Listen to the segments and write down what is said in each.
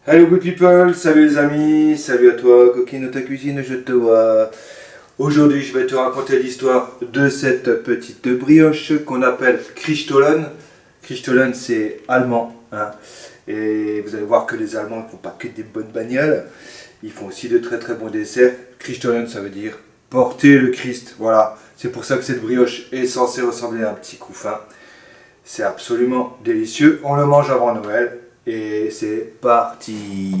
Hello good people, salut les amis, salut à toi, coquine de ta cuisine, je te vois. Aujourd'hui je vais te raconter l'histoire de cette petite brioche qu'on appelle Christstollen. Christstollen c'est allemand, hein. Et vous allez voir que les Allemands ne font pas que des bonnes bagnoles, ils font aussi de très très bons desserts. Christstollen ça veut dire porter le Christ, voilà. C'est pour ça que cette brioche est censée ressembler à un petit couffin. C'est absolument délicieux, on le mange avant Noël. Et c'est parti.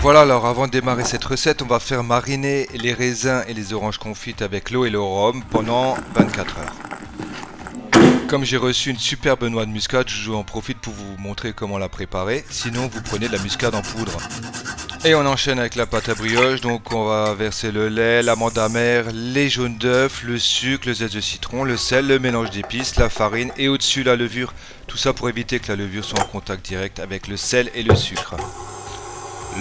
Voilà, alors avant de démarrer cette recette, on va faire mariner les raisins et les oranges confites avec l'eau et le rhum pendant 24 heures. Comme j'ai reçu une superbe noix de muscade, je en profite pour vous montrer comment la préparer. Sinon, vous prenez de la muscade en poudre. Et on enchaîne avec la pâte à brioche. Donc on va verser le lait, l'amande amère, les jaunes d'œufs, le sucre, le zeste de citron, le sel, le mélange d'épices, la farine et au-dessus la levure. Tout ça pour éviter que la levure soit en contact direct avec le sel et le sucre.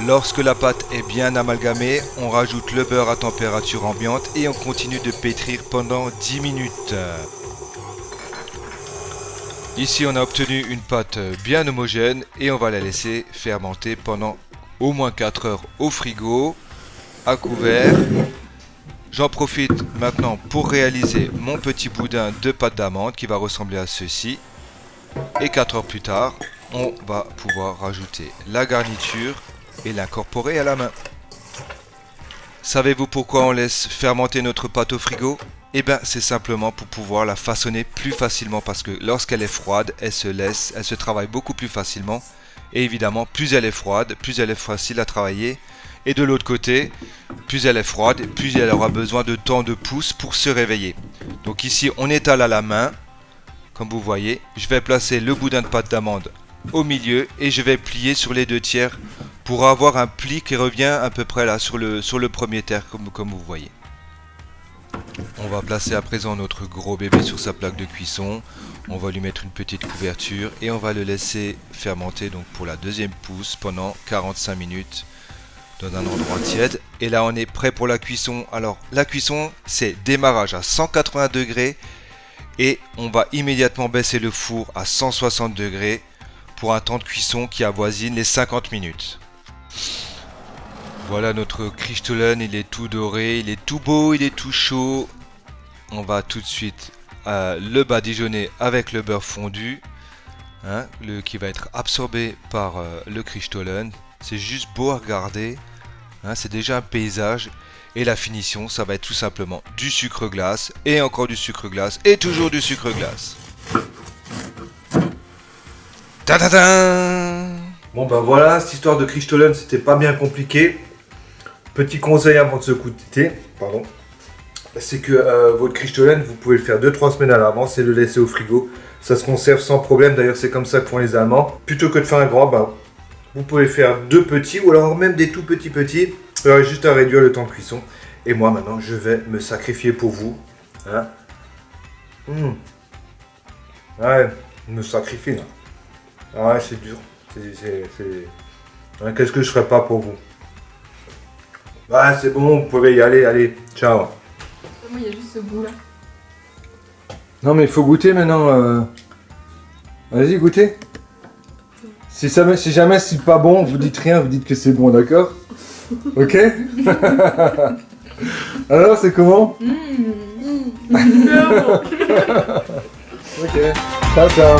Lorsque la pâte est bien amalgamée, on rajoute le beurre à température ambiante et on continue de pétrir pendant 10 minutes. Ici on a obtenu une pâte bien homogène et on va la laisser fermenter pendant au moins 4 heures au frigo, à couvert. J'en profite maintenant pour réaliser mon petit boudin de pâte d'amande qui va ressembler à ceci. Et 4 heures plus tard, on va pouvoir rajouter la garniture et l'incorporer à la main. Savez-vous pourquoi on laisse fermenter notre pâte au frigo? Eh bien c'est simplement pour pouvoir la façonner plus facilement parce que lorsqu'elle est froide, elle se travaille beaucoup plus facilement. Et évidemment, plus elle est froide, plus elle est facile à travailler. Et de l'autre côté, plus elle est froide, plus elle aura besoin de temps de pouce pour se réveiller. Donc ici, on étale à la main. Comme vous voyez, je vais placer le boudin de pâte d'amande au milieu et je vais plier sur les 2/3 pour avoir un pli qui revient à peu près là sur le premier tiers comme vous voyez. On va placer à présent notre gros bébé sur sa plaque de cuisson. On va lui mettre une petite couverture et on va le laisser fermenter donc pour la deuxième pousse pendant 45 minutes dans un endroit tiède. Et là on est prêt pour la cuisson. Alors la cuisson c'est démarrage à 180 degrés et on va immédiatement baisser le four à 160 degrés pour un temps de cuisson qui avoisine les 50 minutes. Voilà notre Christstollen, il est tout doré, il est tout beau, il est tout chaud. On va tout de suite le badigeonner avec le beurre fondu, hein, qui va être absorbé par le Christstollen. C'est juste beau à regarder, hein, c'est déjà un paysage. Et la finition, ça va être tout simplement du sucre glace, et encore du sucre glace, et toujours du sucre glace. Ta-da-da! Bon ben voilà, cette histoire de Christstollen c'était pas bien compliqué. Petit conseil avant de se couper, pardon, c'est que votre Christstollen vous pouvez le faire 2-3 semaines à l'avance et le laisser au frigo. Ça se conserve sans problème, d'ailleurs c'est comme ça que font les Allemands. Plutôt que de faire un grand, ben, vous pouvez faire 2 petits ou alors même des tout petits. Vous aurez juste à réduire le temps de cuisson. Et moi maintenant je vais me sacrifier pour vous. Hein. Ouais, me sacrifier là. Ah ouais, c'est dur. Hein, qu'est-ce que je ferais pas pour vous? Ouais, c'est bon, vous pouvez y aller, allez, ciao. Moi, il y a juste ce goût là. Non mais il faut goûter maintenant. Vas-y, goûtez. Si jamais c'est pas bon, vous dites rien, vous dites que c'est bon, d'accord? Ok. Alors, c'est comment? Ok, ciao ciao.